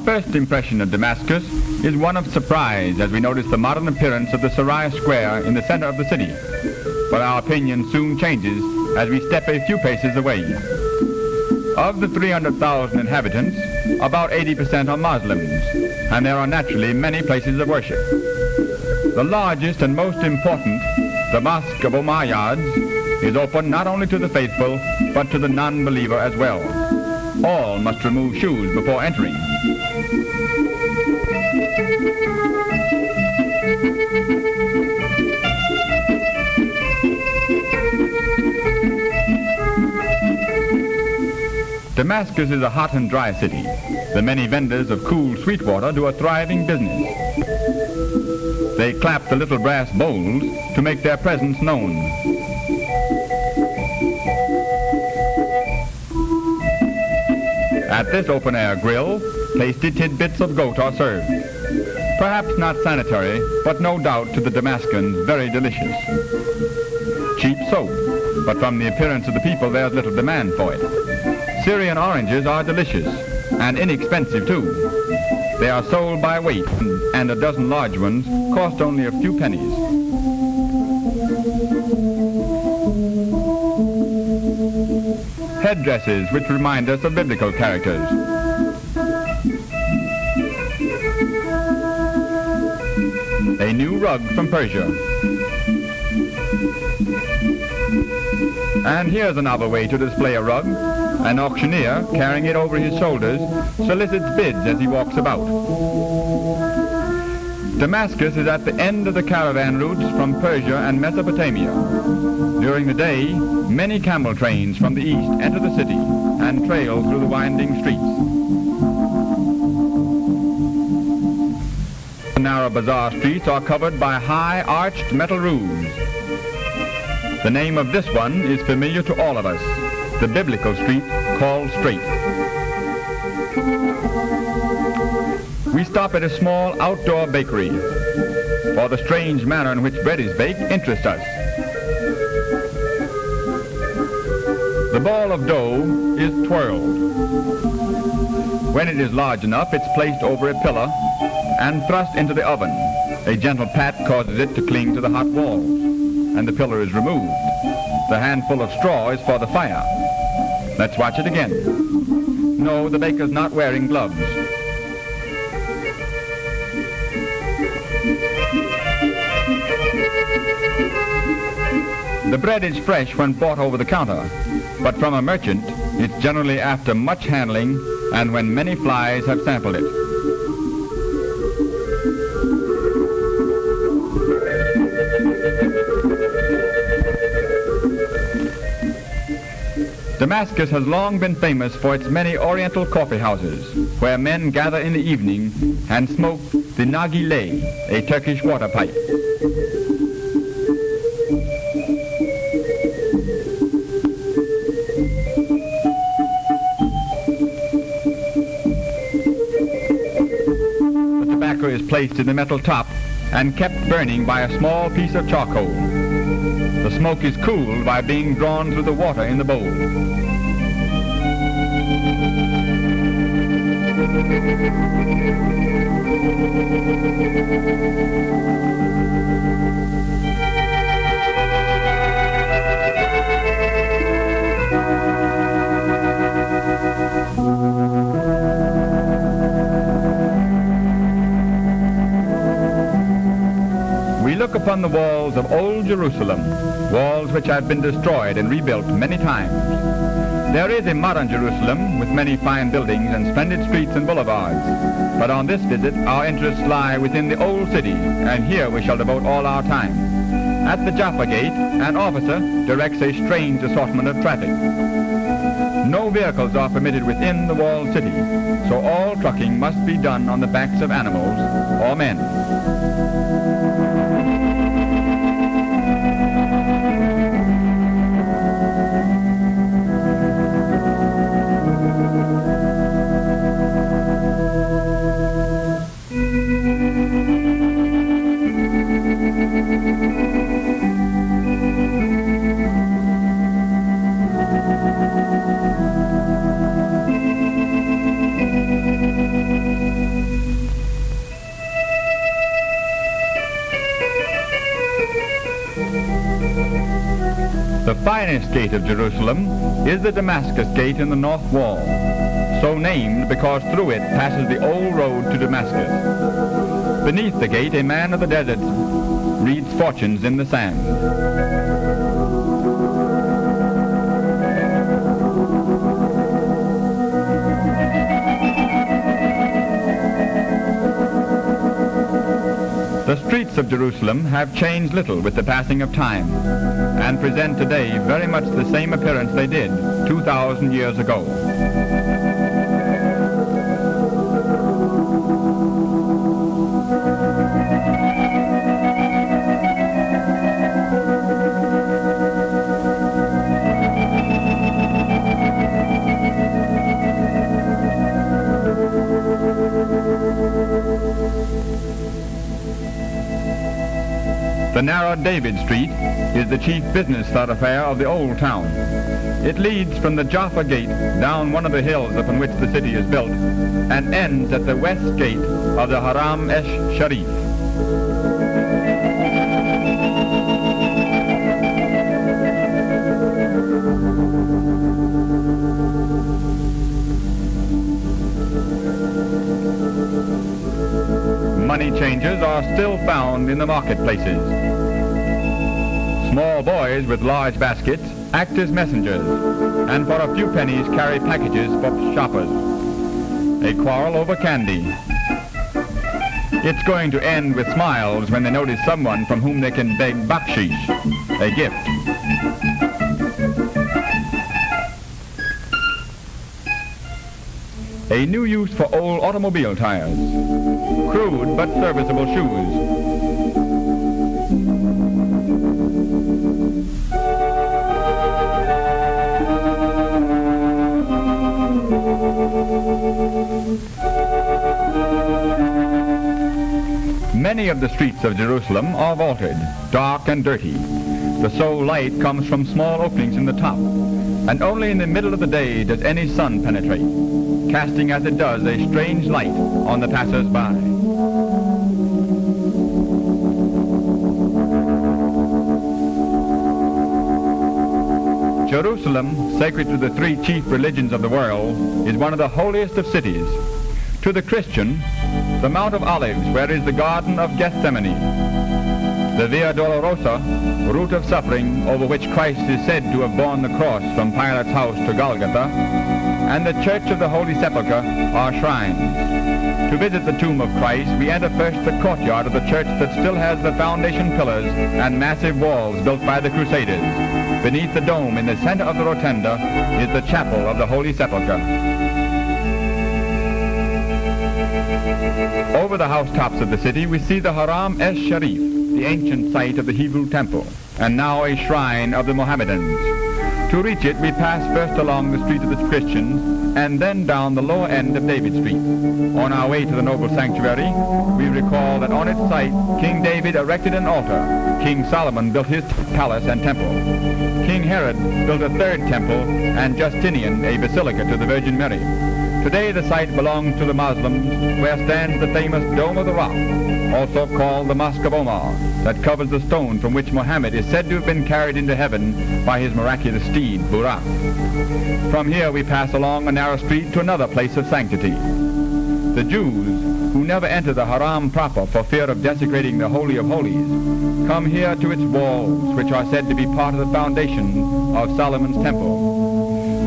first impression of Damascus is one of surprise as we notice the modern appearance of the Sariah Square in the center of the city. But our opinion soon changes as we step a few paces away. Of the 300,000 inhabitants, about 80% are Muslims, and there are naturally many places of worship. The largest and most important, the Mosque of Umayyads, is open not only to the faithful, but to the non-believer as well. All must remove shoes before entering. Damascus is a hot and dry city. The many vendors of cool sweet water do a thriving business. They clap the little brass bowls to make their presence known. At this open-air grill, tasty tidbits of goat are served. Perhaps not sanitary, but no doubt to the Damascans very delicious. Cheap soap, but from the appearance of the people there's little demand for it. Syrian oranges are delicious and inexpensive too. They are sold by weight, and a dozen large ones cost only a few pennies. Headdresses which remind us of biblical characters. A new rug from Persia. And here's another way to display a rug. An auctioneer, carrying it over his shoulders, solicits bids as he walks about. Damascus is at the end of the caravan routes from Persia and Mesopotamia. During the day, many camel trains from the east enter the city and trail through the winding streets. The narrow bazaar streets are covered by high arched metal roofs. The name of this one is familiar to all of us, the biblical street called Straight. We stop at a small outdoor bakery, for the strange manner in which bread is baked interests us. The ball of dough is twirled. When it is large enough, it's placed over a pillar and thrust into the oven. A gentle pat causes it to cling to the hot walls, and the pillar is removed. The handful of straw is for the fire. Let's watch it again. No, the baker's not wearing gloves. The bread is fresh when bought over the counter, but from a merchant, it's generally after much handling and when many flies have sampled it. Damascus has long been famous for its many oriental coffee houses, where men gather in the evening and smoke the nargileh, a Turkish water pipe. The tobacco is placed in the metal top and kept burning by a small piece of charcoal. The smoke is cooled by being drawn through the water in the bowl. We look upon the walls of old Jerusalem, walls which have been destroyed and rebuilt many times. There is a modern Jerusalem with many fine buildings and splendid streets and boulevards. But on this visit, our interests lie within the old city, and here we shall devote all our time. At the Jaffa Gate, an officer directs a strange assortment of traffic. No vehicles are permitted within the walled city, so all trucking must be done on the backs of animals or men. The finest gate of Jerusalem is the Damascus gate in the north wall, so named because through it passes the old road to Damascus. Beneath the gate, a man of the desert reads fortunes in the sand. The streets of Jerusalem have changed little with the passing of time, and present today very much the same appearance they did 2,000 years ago. The narrow David Street is the chief business thoroughfare of the old town. It leads from the Jaffa Gate down one of the hills upon which the city is built and ends at the west gate of the Haram Sharif. Money changers are still found in the marketplaces. Small boys with large baskets act as messengers, and for a few pennies carry packages for shoppers. A quarrel over candy. It's going to end with smiles when they notice someone from whom they can beg bakshish, a gift. A new use for old automobile tires. Crude but serviceable shoes. Many of the streets of Jerusalem are vaulted, dark and dirty. The sole light comes from small openings in the top, and only in the middle of the day does any sun penetrate, casting as it does a strange light on the passers-by. Jerusalem, sacred to the three chief religions of the world, is one of the holiest of cities. To the Christian, the Mount of Olives, where is the Garden of Gethsemane, the Via Dolorosa, route of suffering over which Christ is said to have borne the cross from Pilate's house to Golgotha, and the Church of the Holy Sepulchre are shrines. To visit the tomb of Christ, we enter first the courtyard of the church that still has the foundation pillars and massive walls built by the Crusaders. Beneath the dome in the center of the rotunda is the chapel of the Holy Sepulchre. Over the housetops of the city we see the Haram Sharif, the ancient site of the Hebrew temple, and now a shrine of the Mohammedans. To reach it we pass first along the street of the Christians and then down the lower end of David Street. On our way to the noble sanctuary, we recall that on its site King David erected an altar, King Solomon built his palace and temple, King Herod built a third temple, and Justinian a basilica to the Virgin Mary. Today the site belongs to the Muslims, where stands the famous Dome of the Rock, also called the Mosque of Omar, that covers the stone from which Muhammad is said to have been carried into heaven by his miraculous steed, Buraq. From here we pass along a narrow street to another place of sanctity. The Jews, who never enter the Haram proper for fear of desecrating the Holy of Holies, come here to its walls, which are said to be part of the foundation of Solomon's temple.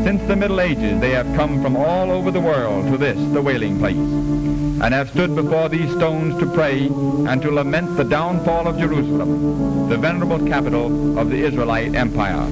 Since the Middle Ages they have come from all over the world to this, the wailing place, and have stood before these stones to pray and to lament the downfall of Jerusalem, the venerable capital of the Israelite Empire.